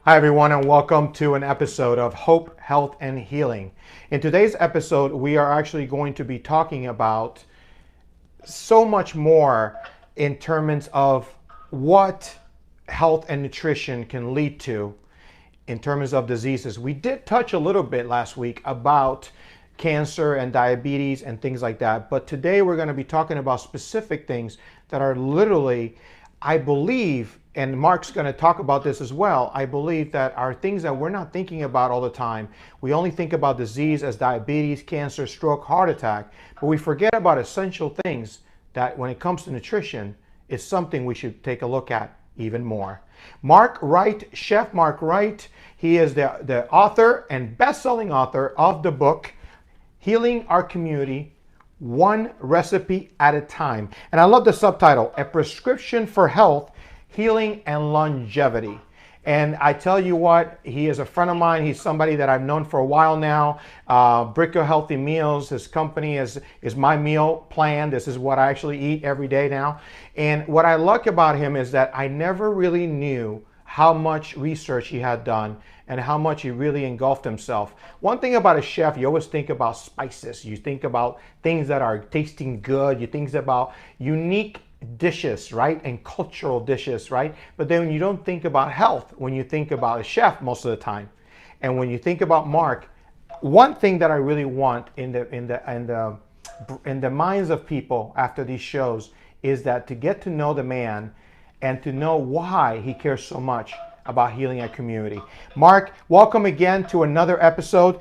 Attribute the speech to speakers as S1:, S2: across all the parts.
S1: Hi, everyone, and welcome to an episode of Hope, Health, and Healing. In today's episode, we are actually going to be talking about so much more in terms of what health and nutrition can lead to in terms of diseases. We did touch a little bit last week about cancer and diabetes and things like that, but today we're going to be talking about specific things that are literally, I believe, and Mark's going to talk about this as well, I believe that are things that we're not thinking about all the time. We only think about disease as diabetes, cancer, stroke, heart attack, but we forget about essential things that when it comes to nutrition is something we should take a look at even more. Mark Wright, Chef Mark Wright, he is the author and best-selling author of the book, Healing Our Community, One Recipe at a Time. And I love the subtitle, A Prescription for Health, Healing, and Longevity. And I tell you what, he is a friend of mine. He's somebody that I've known for a while now. Brick of Healthy Meals, his company is my meal plan. This is what I actually eat every day now. And what I like about him is that I never really knew how much research he had done and how much he really engulfed himself. One thing about a chef, you always think about spices. You think about things that are tasting good. You think about unique dishes, right? And cultural dishes, right? But then you don't think about health when you think about a chef most of the time. And when you think about Mark, one thing that I really want in the minds of people after these shows is that to get to know the man and to know why he cares so much about healing our community. Mark, welcome again to another episode.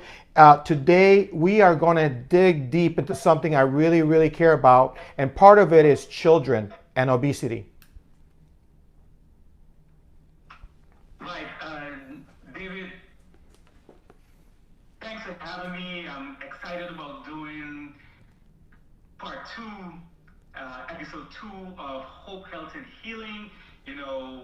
S1: Today, we are going to dig deep into something I really, really care about, and part of it is children and obesity.
S2: Right. David, thanks for having me. I'm excited about doing part two, episode two of Hope, Health, and Healing. You know,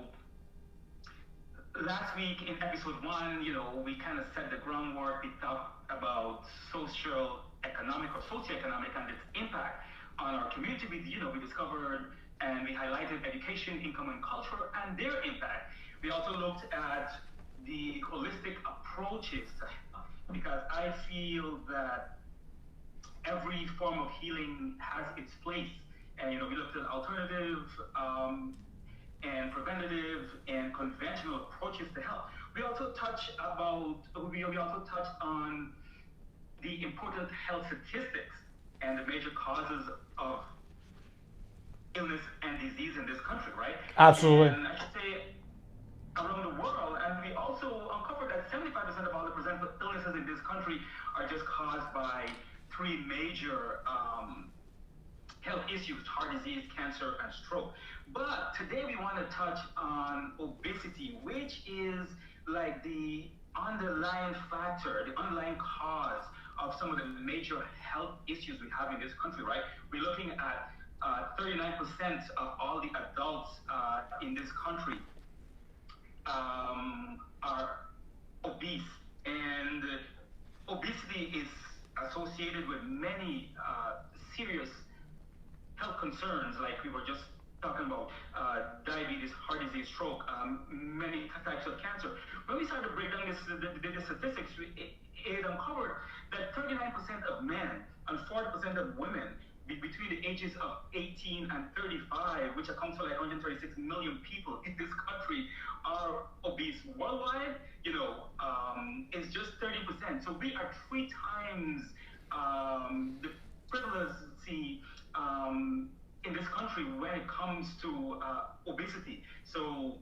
S2: last week in episode one, we kind of set the groundwork. We talked about socioeconomic and its impact on our community. We discovered and we highlighted education, income, and culture and their impact. We also looked at the holistic approaches to health because I feel that every form of healing has its place. And we looked at alternative and preventative and conventional approaches to health. We also touched on the important health statistics and the major causes of illness and disease in this country, right?
S1: Absolutely.
S2: And I should say around the world. And we also uncovered that 75% of all the present illnesses in this country are just caused by three major health issues: heart disease, cancer, and stroke. But today we want to touch on obesity, which is like the underlying factor, the underlying cause of some of the major health issues we have in this country, right? We're looking at 39% of all the adults in this country are obese, and obesity is associated with many serious health concerns, like we were just talking about diabetes, heart disease, stroke, many types of cancer. When we started to break down the statistics, it uncovered that 39% of men and 40% of women between the ages of 18 and 35, which accounts for like 136 million people in this country, are obese. Worldwide, it's just 30%. So we are three times the prevalencey in this country when it comes to obesity. So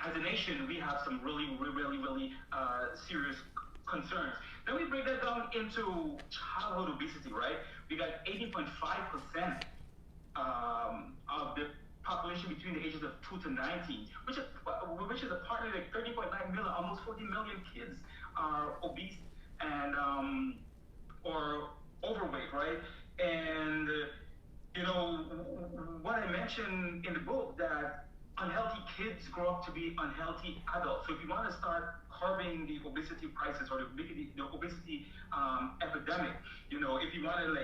S2: as a nation, we have some really serious concerns. Then we break that down into childhood obesity, right? We got 18.5% of the population between the ages of 2 to 19, which is apparently like 30.9 million, almost 40 million kids are obese and or overweight, right? And what I mentioned in the book, that unhealthy kids grow up to be unhealthy adults. So if you want to start curbing the obesity crisis or the obesity epidemic, if you want to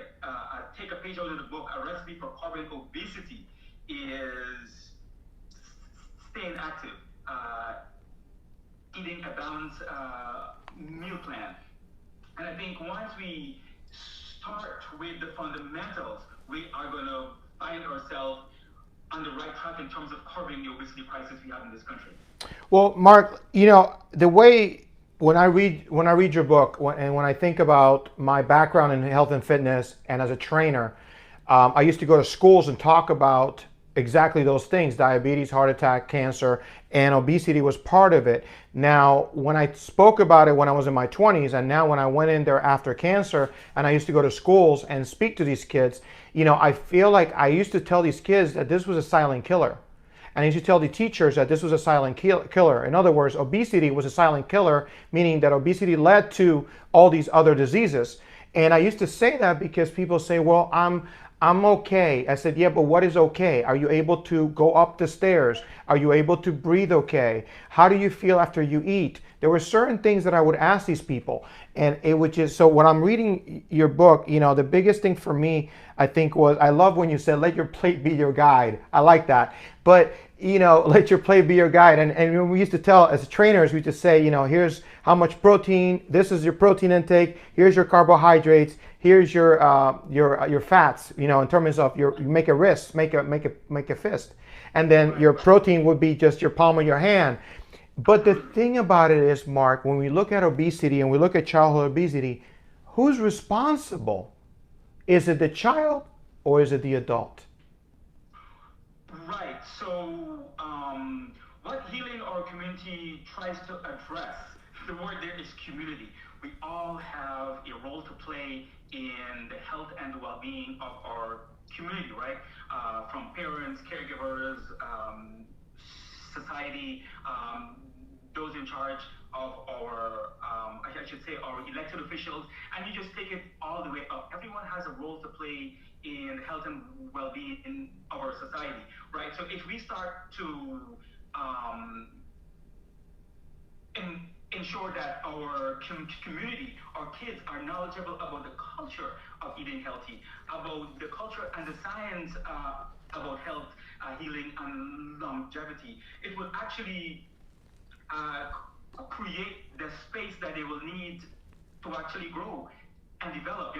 S2: take a page out of the book, a recipe for curbing obesity is staying active, eating a balanced meal plan. And I think once we start with the fundamentals, we are going to find ourselves on the right track in terms of curbing the obesity crisis we have in this country.
S1: Well, Mark, the way when I read your book, and when I think about my background in health and fitness and as a trainer, I used to go to schools and talk about exactly those things: diabetes, heart attack, cancer, and obesity was part of it. Now, when I spoke about it when I was in my 20s, and now when I went in there after cancer, and I used to go to schools and speak to these kids, I feel like I used to tell these kids that this was a silent killer. And I used to tell the teachers that this was a silent killer. In other words, obesity was a silent killer, meaning that obesity led to all these other diseases. And I used to say that because people say, well, I'm okay. I said, yeah, but what is okay? Are you able to go up the stairs? Are you able to breathe okay? How do you feel after you eat? There were certain things that I would ask these people. And it would just, so when I'm reading your book, the biggest thing for me, I think was, I love when you said, let your plate be your guide. I like that. But, let your plate be your guide. And we used to tell, as trainers, we just say, here's how much protein, this is your protein intake, here's your carbohydrates, here's your fats, in terms of you make a wrist, make a fist. And then your protein would be just your palm of your hand. But the thing about it is, Mark, when we look at obesity and we look at childhood obesity, who's responsible? Is it the child or is it the adult?
S2: Right. So, what healing our community tries to address, the word there is community. We all have a role to play in the health and the well-being of our community, right? From parents, caregivers, society, those in charge of our, I should say, our elected officials, and you just take it all the way up. Everyone has a role to play in health and well-being of our society, right? So if we start to ensure that our community, our kids are knowledgeable about the culture of eating healthy, about the culture and the science about health, healing, and longevity, it will actually create the space that they will need to actually grow and develop.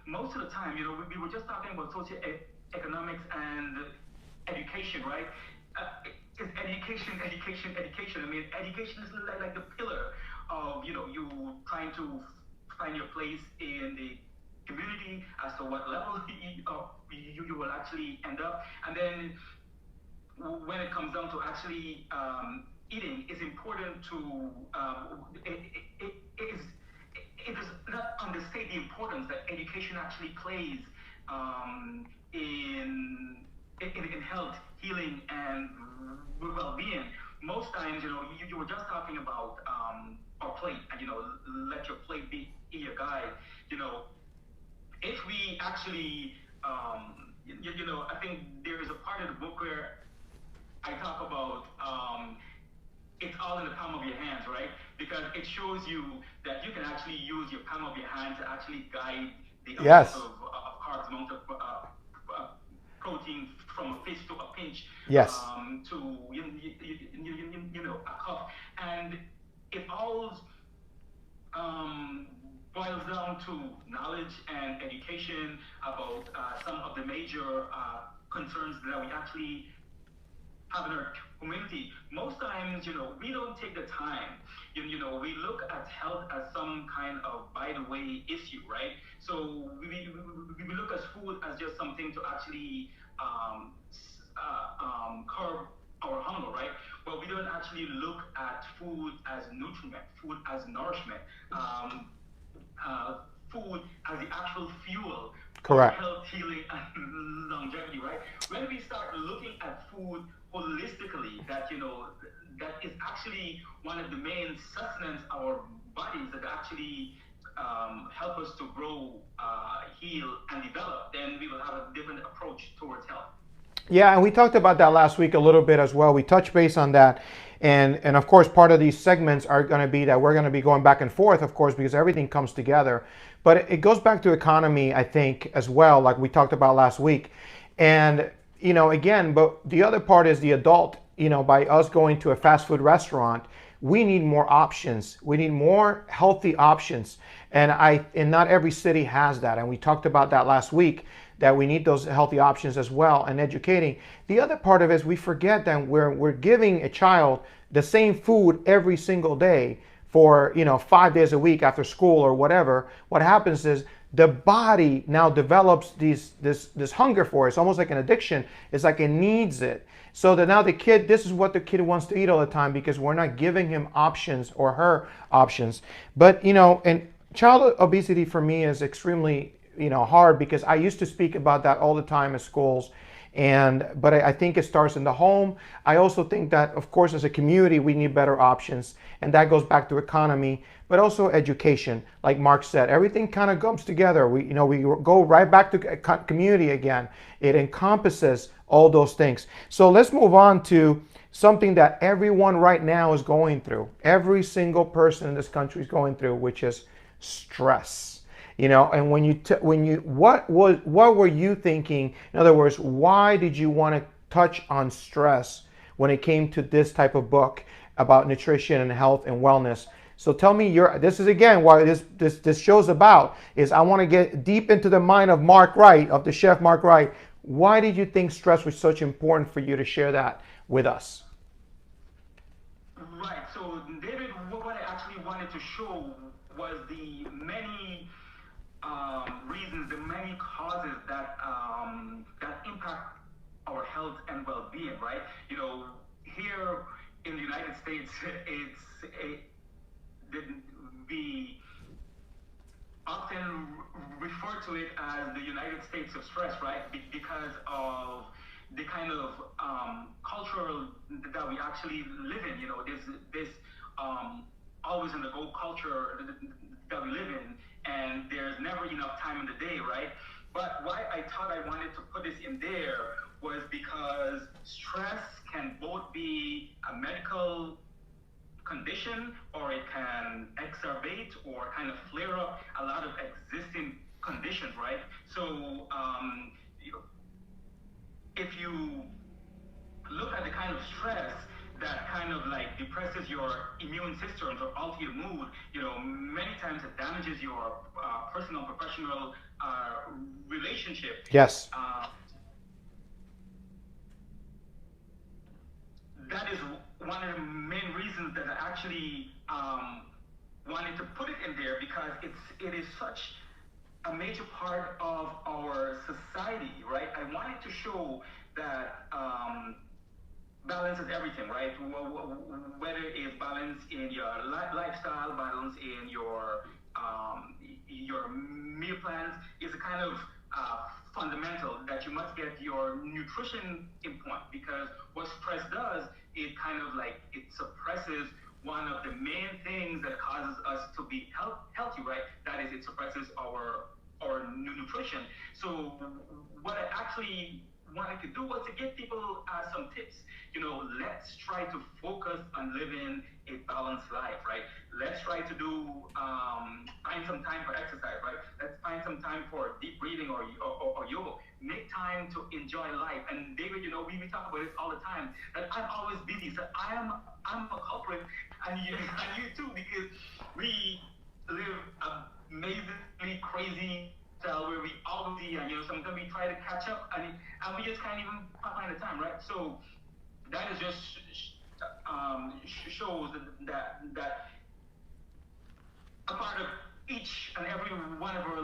S2: Most of the time, we were just talking about socioeconomics and education, right? It's education. I mean, education is like the pillar of, you trying to find your place in the community as to what level you will actually end up. And then when it comes down to actually eating, it's important to, it does not understate the importance that education actually plays in health, healing, and well-being. Most times, you were just talking about our plate, and let your plate be your guide. If we actually, I think there is a part of the book where I talk about it's all in the palm of your hands, right? Because it shows you that you can actually use your palm of your hand to actually guide the amount of carbs, amount of protein from a fist to a pinch, to a cup, and it all boils down to knowledge and education about some of the major concerns that we actually have in our community. Most times, we don't take the time. We look at health as some kind of by the way issue, right? So we look at food as just something to actually curb our hunger, right? But we don't actually look at food as nutriment, food as nourishment, food as the actual fuel for health, healing, and longevity, right? When we start looking at food holistically, that that is actually one of the main sustenance of our bodies that actually help us to grow, heal, and develop, then we will have a different approach towards health.
S1: Yeah, and we talked about that last week a little bit as well. We touched base on that. And of course, part of these segments are going to be that we're going to be going back and forth, of course, because everything comes together. But it goes back to economy, I think, as well, like we talked about last week. And, again, but the other part is the adult, by us going to a fast food restaurant, we need more options. We need more healthy options. And not every city has that. And we talked about that last week, that we need those healthy options as well, and educating. The other part of it is we forget that we're giving a child the same food every single day for 5 days a week after school or whatever. What happens is the body now develops this hunger for it. It's almost like an addiction. It's like it needs it. So that now this is what the kid wants to eat all the time, because we're not giving him options or her options. But and child obesity for me is extremely hard, because I used to speak about that all the time at schools. But I think it starts in the home. I also think that, of course, as a community, we need better options. And that goes back to economy, but also education. Like Mark said, everything kind of comes together. We go right back to community again. It encompasses all those things. So let's move on to something that everyone right now is going through. Every single person in this country is going through, which is stress. And what were you thinking? In other words, why did you want to touch on stress when it came to this type of book about nutrition and health and wellness? So tell me this is again why this show's about, is I want to get deep into the mind of Mark Wright, of the chef Mark Wright. Why did you think stress was such important for you to share that with us?
S2: Right. So, David, what I actually wanted to show was the many reasons, the many causes that impact our health and well-being. Right. Here in the United States, we often refer to it as the United States of stress, right? Because of the kind of culture that we actually live in. This always in the go culture that we live in, and there's never enough time in the day, right? But why I thought I wanted to put this in there was because stress can both be a medical condition, or it can exacerbate or kind of flare up a lot of existing conditions, right? So if you look at the kind of stress that kind of like depresses your immune systems or alters your mood, many times it damages your personal and professional relationship.
S1: Yes.
S2: That is one of the main reasons that I actually wanted to put it in there, because it is such a major part of our society, right? I wanted to show that balance is everything, right? Whether it's balance in your lifestyle, balance in your meal plans, is a kind of fundamental that you must get your nutrition in point, because what stress does, it kind of like it suppresses one of the main things that causes us to be healthy, right? That is, it suppresses our nutrition. So what I actually wanted to do was to give people some tips. Let's try to focus on living a balanced life, right? Let's try to find some time for exercise, right? Let's find some time for deep breathing or yoga. Make time to enjoy life. And David, we talk about this all the time, that I'm always busy. So I'm a culprit, and you too, because we live amazingly crazy style where we always see, and sometimes we try to catch up, and we just can't even find the time, right? So that is just shows that a part of each and every one of our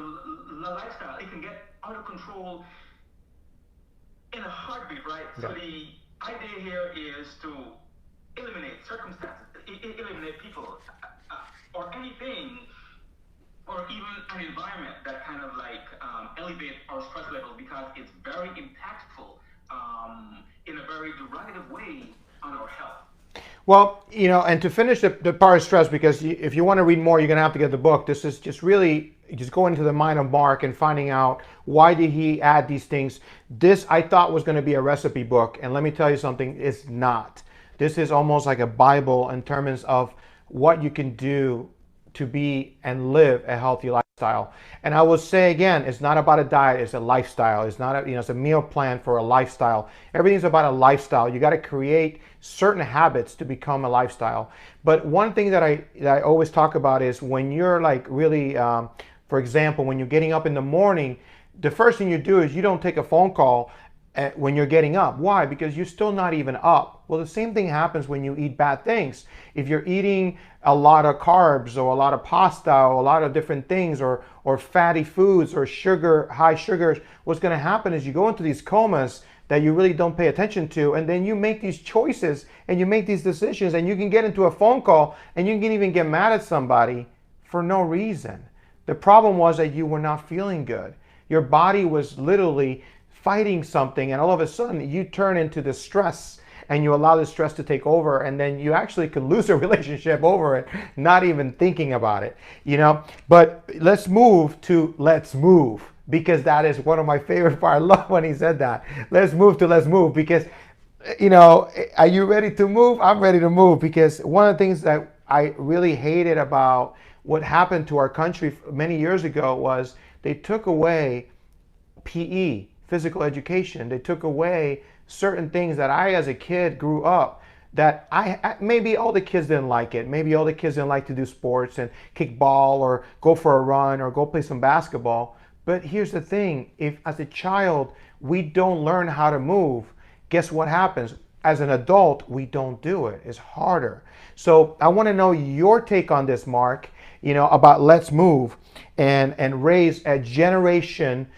S2: lifestyle, it can get out of control in a heartbeat, right? Yeah. So the idea here is to eliminate circumstances, eliminate people, or anything, or even an environment that kind of like elevate our stress level, because it's very impactful in a very derogative way on our health.
S1: Well, and to finish the part of stress, because if you want to read more, you're going to have to get the book. This is just really just going into the mind of Mark and finding out why did he add these things. This I thought was going to be a recipe book, and let me tell you something, it's not. This is almost like a Bible in terms of what you can do to be and live a healthy life. lifestyle. And I will say again, it's not about a diet, it's a lifestyle. It's not a, it's a meal plan for a lifestyle. Everything's about a lifestyle. You got to create certain habits to become a lifestyle. But one thing that I always talk about is when you're like really, for example, when you're getting up in the morning, the first thing you do is you don't take a phone call when you're getting up. Why? Because you're still not even up. Well, the same thing happens when you eat bad things. If you're eating a lot of carbs or a lot of pasta or a lot of different things or fatty foods or sugar, high sugars, what's going to happen is you go into these comas that you really don't pay attention to, and then you make these choices and you make these decisions, and you can get into a phone call and you can even get mad at somebody for no reason. The problem was that you were not feeling good. Your body was literally fighting something, and all of a sudden you turn into the stress and you allow the stress to take over, and then you actually could lose a relationship over it, not even thinking about it, But let's move to let's move, because that is one of my favorite parts. I love when he said that. Let's move to let's move, because are you ready to move? I'm ready to move, because one of the things that I really hated about what happened to our country many years ago was they took away PE, physical education. They took away certain things that I, as a kid, grew up that maybe all the kids didn't like it. Maybe all the kids didn't like to do sports and kick ball or go for a run or go play some basketball. But here's the thing, if as a child we don't learn how to move, guess what happens? As an adult, we don't do it. It's harder. So I want to know your take on this, Mark, about let's move and raise a generation,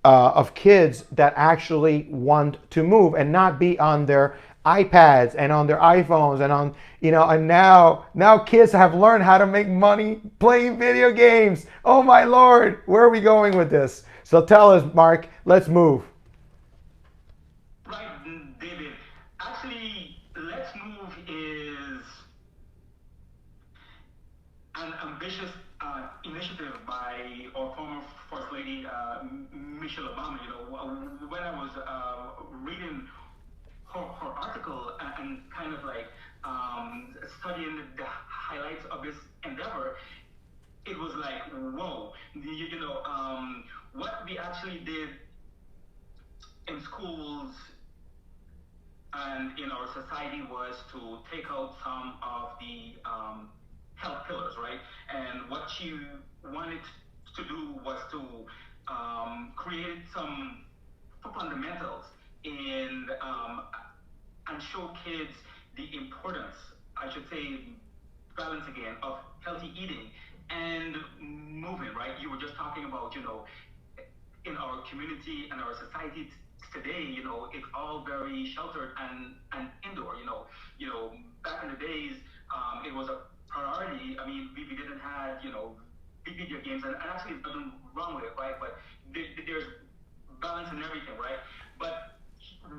S1: of kids that actually want to move and not be on their iPads and on their iPhones and on, and now kids have learned how to make money playing video games. Oh my Lord, where are we going with this? So tell us, Mark, let's move.
S2: Right, David. Actually, Let's Move is an ambitious initiative by our former First Lady, Michelle Obama. When I was reading her article and kind of like studying the highlights of this endeavor, it was like, whoa, what we actually did in schools and in our society was to take out some of the health pillars, right? And what she wanted to do was to create some fundamentals in and show kids the importance, I should say, balance again, of healthy eating and movement, right? You were just talking about, in our community and our society today, it's all very sheltered and indoor. Back in the days, it was a priority. I mean, we didn't have, video games, and actually there's nothing wrong with it, right? But there's balance in everything, right? But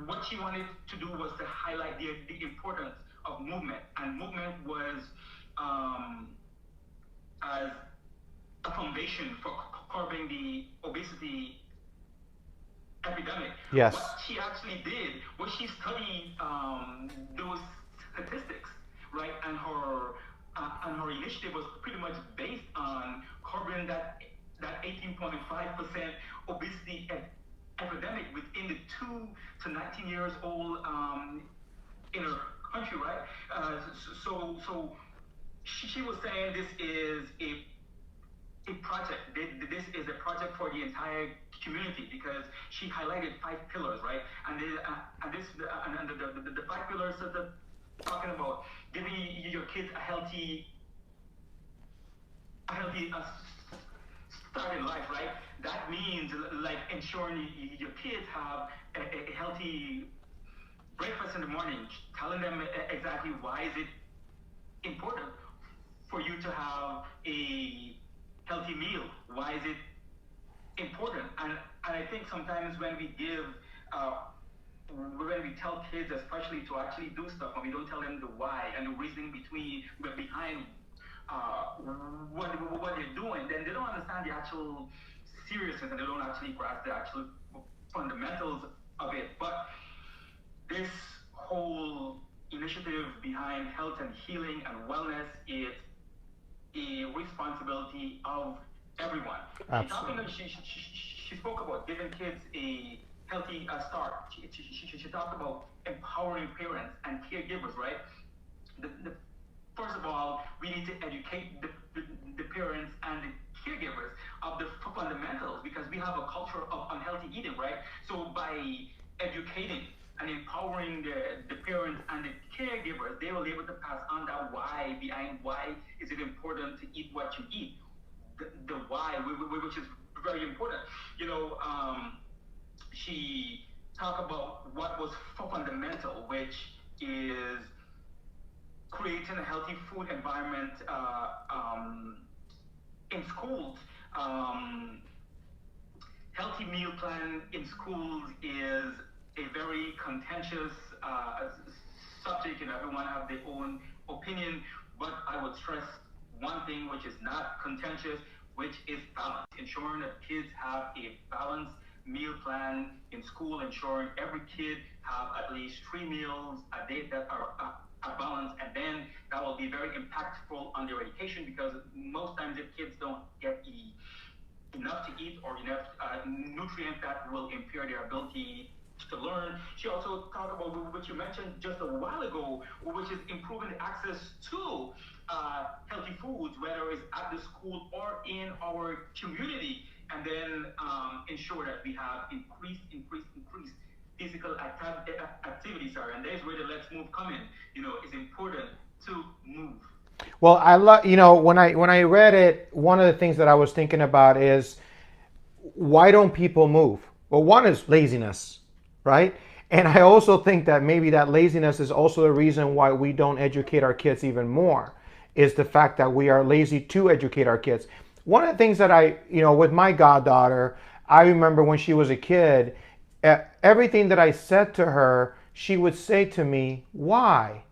S2: what she wanted to do was to highlight the importance of movement, and movement was as a foundation for curbing the obesity epidemic. What
S1: Yes.
S2: she actually did was she studied those statistics, right? And her initiative was pretty much based on curbing that 18.5% obesity epidemic within the 2 to 19 years old in her country, right? So she was saying this is a project. This is a project for the entire community, because she highlighted 5 pillars, right? And the 5 pillars are talking about giving your kids a healthy start in life, right? That means like ensuring your kids have a healthy breakfast in the morning, telling them exactly why is it important for you to have a healthy meal. Why is it important? And I think sometimes when we when we tell kids, especially to actually do stuff, and we don't tell them the why and the reasoning behind what they're doing, then they don't understand the actual seriousness, and they don't actually grasp the actual fundamentals of it. But this whole initiative behind health and healing and wellness is a responsibility of everyone.
S1: Absolutely.
S2: She spoke about giving kids a healthy start. She talked about empowering parents and caregivers, right? The First of all, we need to educate the parents and the caregivers of the fundamentals, because we have a culture of unhealthy eating, right? So by educating and empowering the parents and the caregivers, they will be able to pass on that why behind why is it important to eat what you eat. The why, which is very important. You know, she talked about what was fundamental, which is creating a healthy food environment in schools. Um, Healthy meal plan in schools is a very contentious subject, and everyone have their own opinion. But I would stress one thing which is not contentious, which is balance. Ensuring that kids have a balanced meal plan in school, ensuring every kid have at least 3 meals a day that are balanced, and then that will be very impactful on their education, because most times if kids don't get enough to eat or enough nutrient, that will impair their ability to learn. She also talked about what you mentioned just a while ago, which is improving access to healthy foods, whether it's at the school or in our community, and then ensure that we have increased physical activity, sorry, and there's where the let's move come in. You know, it's important to move.
S1: Well, I love, when I read it, one of the things that I was thinking about is, why don't people move? Well, one is laziness, right? And I also think that maybe that laziness is also the reason why we don't educate our kids even more, is the fact that we are lazy to educate our kids. One of the things that with my goddaughter, I remember when she was a kid, everything that I said to her, she would say to me, why?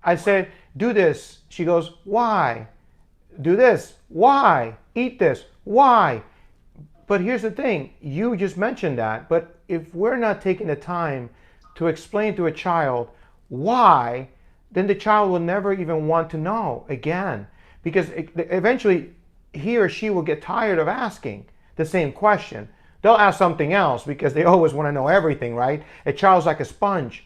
S1: I said, do this. She goes, why? Do this. Why? Eat this. Why? But here's the thing, you just mentioned that, but if we're not taking the time to explain to a child why, then the child will never even want to know again. Because eventually he or she will get tired of asking the same question. They'll ask something else because they always want to know everything, right? A child's like a sponge.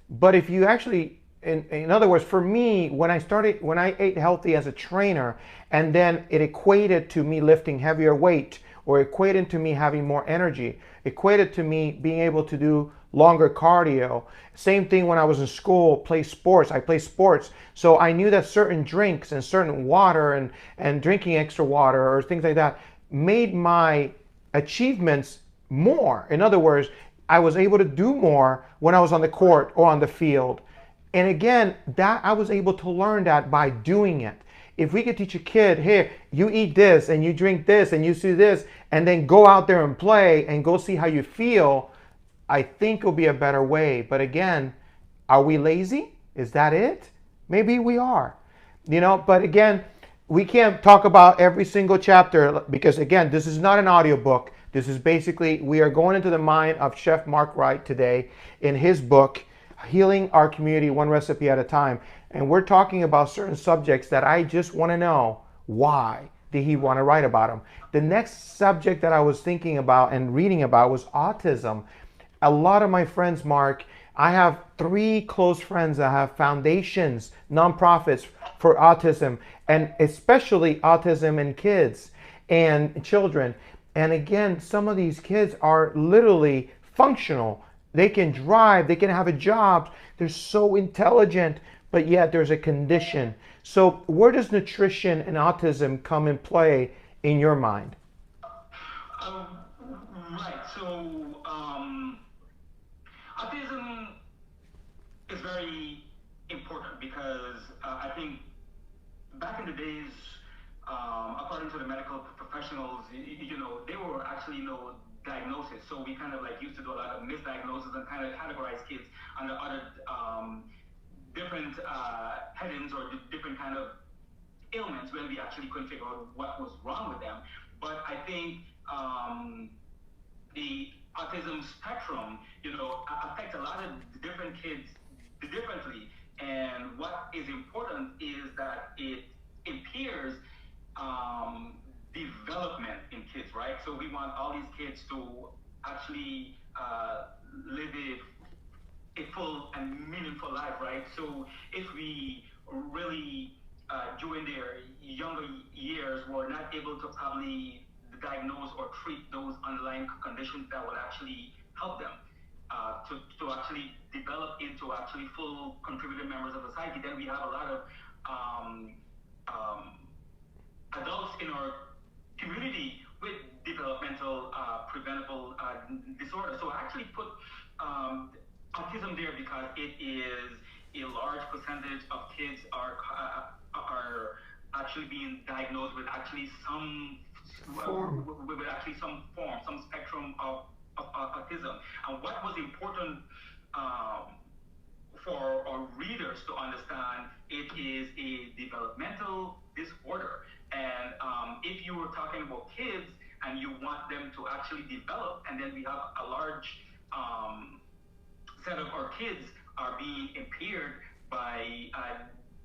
S1: But if you actually, in other words, for me, when I ate healthy as a trainer, and then it equated to me lifting heavier weight, or equated to me having more energy, equated to me being able to do longer cardio. Same thing when I was in school, play sports. I play sports. So I knew that certain drinks and certain water and drinking extra water or things like that made my achievements more. In other words, I was able to do more when I was on the court or on the field. And again, that I was able to learn that by doing it. If we could teach a kid, here, you eat this and you drink this and you do this, and then go out there and play and go see how you feel, I think it'll be a better way. But again, are we lazy? Is that it? Maybe we are. But again, we can't talk about every single chapter because, again, this is not an audiobook. This is basically, we are going into the mind of Chef Mark Wright today in his book, Healing Our Community One Recipe at a Time. And we're talking about certain subjects that I just want to know, why did he want to write about them? The next subject that I was thinking about and reading about was autism. A lot of my friends, Mark, I have 3 close friends that have foundations, nonprofits for autism, and especially autism in kids and children. And again, some of these kids are literally functional. They can drive, they can have a job, they're so intelligent, but yet there's a condition. So where does nutrition and autism come in play in your mind?
S2: Um, right. So autism is very important because I think back in the days, according to the medical professionals, they were actually no diagnosis. So we kind of like used to do a lot of misdiagnosis and kind of categorize kids under other different headings or different kind of ailments when we actually couldn't figure out what was wrong with them. But I think the autism spectrum, affects a lot of different kids differently. And what is important is that it impairs um, development in kids, right? So we want all these kids to actually live a full and meaningful life, right? So if we really during their younger years were not able to probably diagnose or treat those underlying conditions that will actually help them to actually develop into actually full contributing members of society, then we have a lot of um, um, adults in our community with developmental preventable disorder. So I actually put um, autism there because it is a large percentage of kids are actually being diagnosed with actually some form, some spectrum of autism. And what was important um, for our readers to understand, it is a developmental disorder. And if you were talking about kids and you want them to actually develop, and then we have a large set of our kids are being impaired by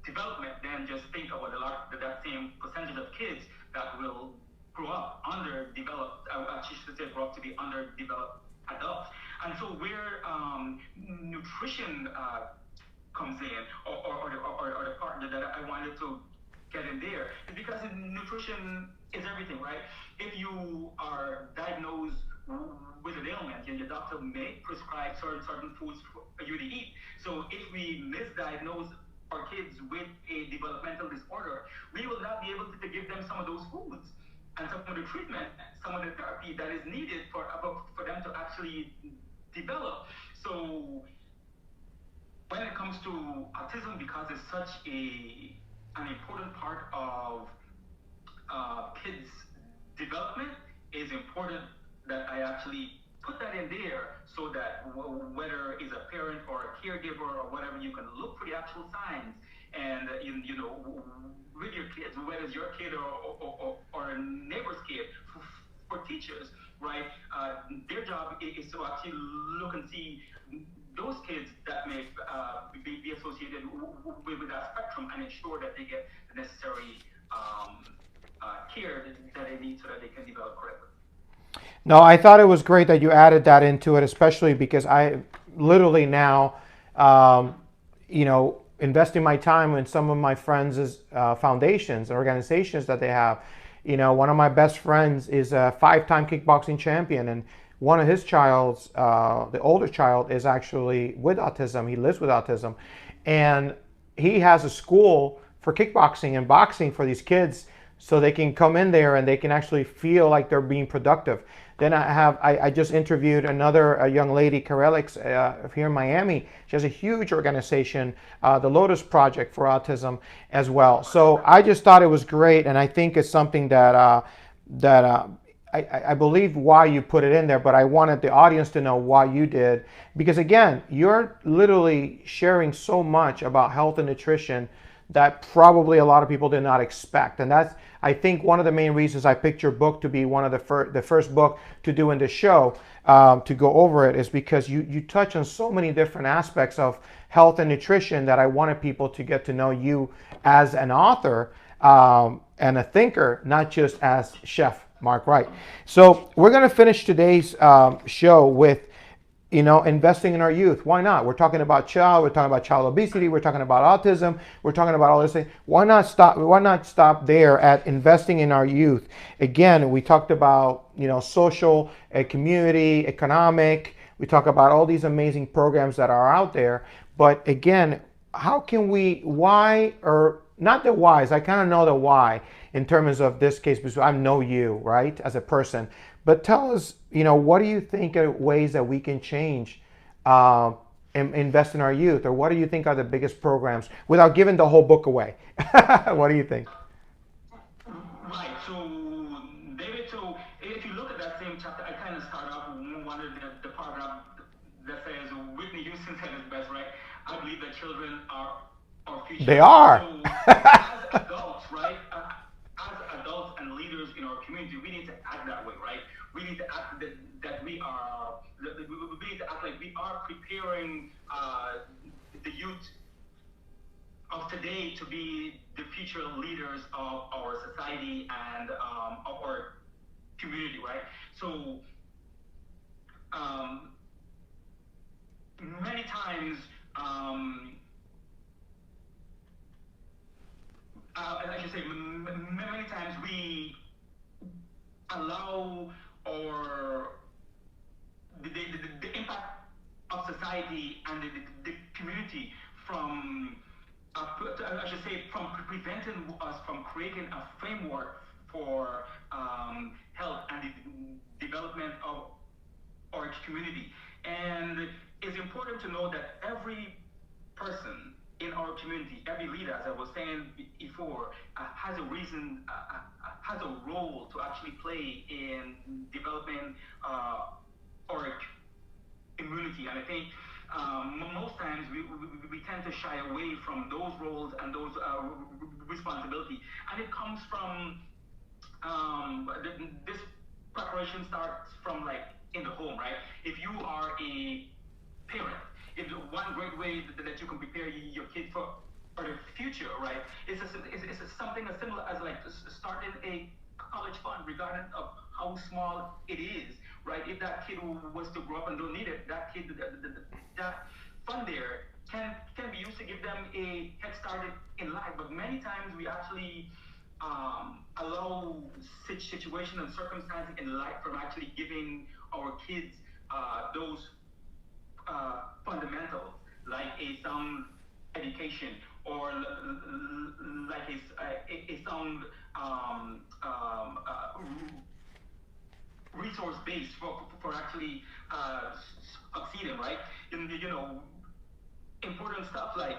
S2: development, then just think about that same percentage of kids that will grow up underdeveloped, actually should say grow up to be underdeveloped adults. And so where nutrition comes in, or the part that I wanted to get in there, is because nutrition is everything, right? If you are diagnosed with an ailment, your doctor may prescribe certain foods for you to eat. So if we misdiagnose our kids with a developmental disorder, we will not be able to give them some of those foods and some of the treatment, some of the therapy that is needed for them to actually develop. So when it comes to autism, because it's such an important part of kids' development, is important that I actually put that in there so that whether it's a parent or a caregiver or whatever, you can look for the actual signs. And with your kids, whether it's your kid or a neighbor's kid, for teachers, right? Their job is to actually look and see those kids that may be associated with that spectrum and ensure that they get the necessary care that they need so that they can develop correctly.
S1: No, I thought it was great that you added that into it, especially because I literally now, investing my time in some of my friends' foundations and organizations that they have. One of my best friends is a 5-time kickboxing champion, and one of his child's, the older child, is actually with autism. He lives with autism, and he has a school for kickboxing and boxing for these kids, so they can come in there and they can actually feel like they're being productive. Then I just interviewed a young lady, Karelix, here in Miami. She has a huge organization, the Lotus Project for Autism as well. So I just thought it was great, and I think it's something that I believe why you put it in there, but I wanted the audience to know why you did. Because again, you're literally sharing so much about health and nutrition that probably a lot of people did not expect. And that's, I think, one of the main reasons I picked your book to be one of the first book to do in the show, to go over it, is because you touch on so many different aspects of health and nutrition that I wanted people to get to know you as an author and a thinker, not just as Chef Mark Wright. So we're going to finish today's show with investing in our youth. Why not? We're talking about we're talking about child obesity, we're talking about autism, we're talking about all this thing. Why not stop there at investing in our youth? Again, we talked about, social, community, economic. We talk about all these amazing programs that are out there. But again, how can why, or not the whys, I kind of know the why in terms of this case, because I know you, right, as a person. But tell us, what do you think are ways that we can change and invest in our youth? Or what do you think are the biggest programs, without giving the whole book away? What do you think?
S2: Right. So, David, so if you look at that same chapter, I kind of start off with one of the paragraph that says, Whitney Houston said it best, right? I believe that children are our future.
S1: They are.
S2: So, as adults, right? As adults and leaders in our community, we need to act that way, right? We need to act that we need to act like we are preparing the youth of today to be the future leaders of our society and of our community, right? So um, many times, I should say, many times we allow or the impact of society and the community from, I should say, from preventing us from creating a framework for health and the development of our community. And it's important to know that every person in our community, every leader, as I was saying before, has a reason, has a role to actually play in developing our immunity. And I think most times we tend to shy away from those roles and those responsibility. And it comes from this preparation starts from like in the home, right? If you are a parent, if one great way that you can prepare your kid for the future, right? It's something as similar as like starting a college fund, regardless of how small it is, right? If that kid was to grow up and don't need it, that kid, that fund there can be used to give them a head start in life. But many times we actually allow situation and circumstances in life from actually giving our kids those fundamentals, like a sound education or like a sound resource base for actually succeeding, right? You know, important stuff like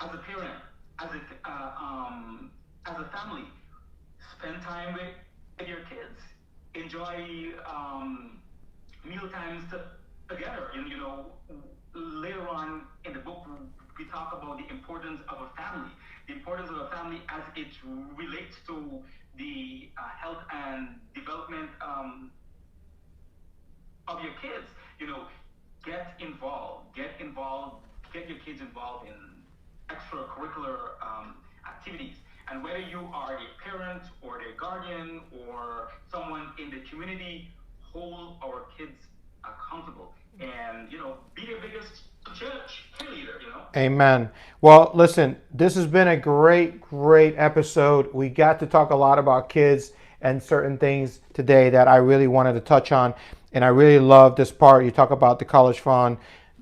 S2: as a parent, as a family, spend time with your kids, enjoy meal times together. And you know, later on in the book, we talk about the importance of a family, as it relates to the health and development of your kids. You know, get involved, get your kids involved in extracurricular activities. And whether you are a parent or a guardian or someone in the community, hold our kids accountable and, you know, be their biggest cheerleader, you know.
S1: Amen. Well, listen, this has been a great episode. We got to talk a lot about kids and certain things today that I really wanted to touch on. And I really love this part. You talk about the college fund,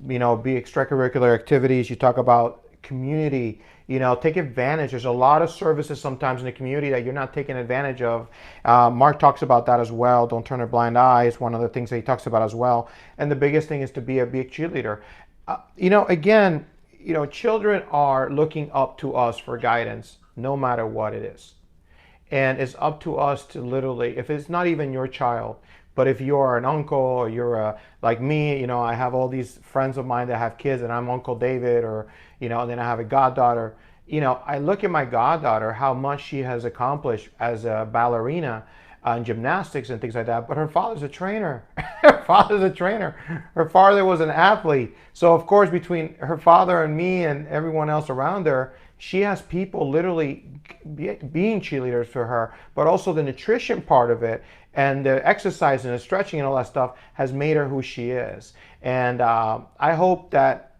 S1: you know, be extracurricular activities. You talk about community, you know, take advantage. There's a lot of services sometimes in the community that you're not taking advantage of. Mark talks about that as well. Don't turn a blind eye is one of the things that he talks about as well. And the biggest thing is to be a cheerleader. You know, again, you know, children are looking up to us for guidance, no matter what it is. And it's up to us to literally, if it's not even your child, but if you're an uncle or you're like me, you know, I have all these friends of mine that have kids and I'm Uncle David, or, you know, and then I have a goddaughter. You know, I look at my goddaughter, how much she has accomplished as a ballerina in gymnastics and things like that. But her father's a trainer. Her father's a trainer. Her father was an athlete. So, of course, between her father and me and everyone else around her, she has people literally being cheerleaders for her, but also the nutrition part of it and the exercise and the stretching and all that stuff has made her who she is. And I hope that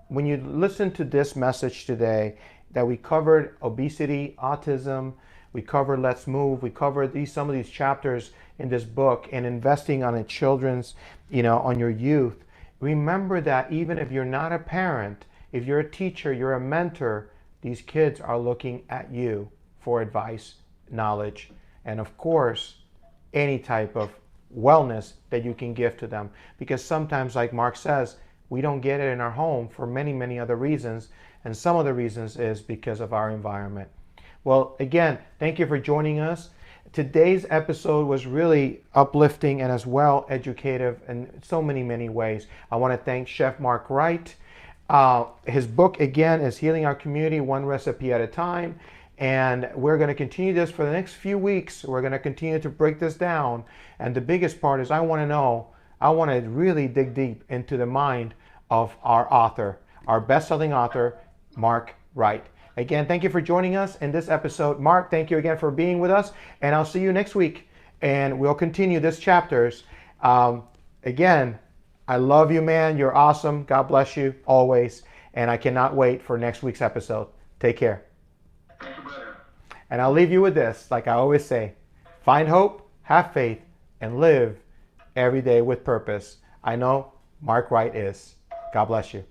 S1: when you listen to this message today, that we covered obesity, autism, we covered Let's Move, we covered some of these chapters in this book, and investing on the children's, you know, on your youth. Remember that even if you're not a parent, if you're a teacher, you're a mentor, these kids are looking at you for advice, knowledge, and of course, any type of wellness that you can give to them. Because sometimes, like Mark says, we don't get it in our home for many other reasons. And some of the reasons is because of our environment. Well, again, thank you for joining us. Today's episode was really uplifting and as well educative in so many ways. I want to thank Chef Mark Wright. His book, again, is Healing Our Community, One Recipe at a Time. And we're going to continue this for the next few weeks. We're going to continue to break this down. And the biggest part is I want to really dig deep into the mind of our author, our best-selling author, Mark Wright. Again, thank you for joining us in this episode. Mark, thank you again for being with us, and I'll see you next week, and we'll continue this chapters. Again, I love you, man. You're awesome. God bless you always, and I cannot wait for next week's episode. Take care.
S2: Thank you, brother.
S1: And I'll leave you with this, like I always say, find hope, have faith, and live every day with purpose. I know Mark Wright is. God bless you.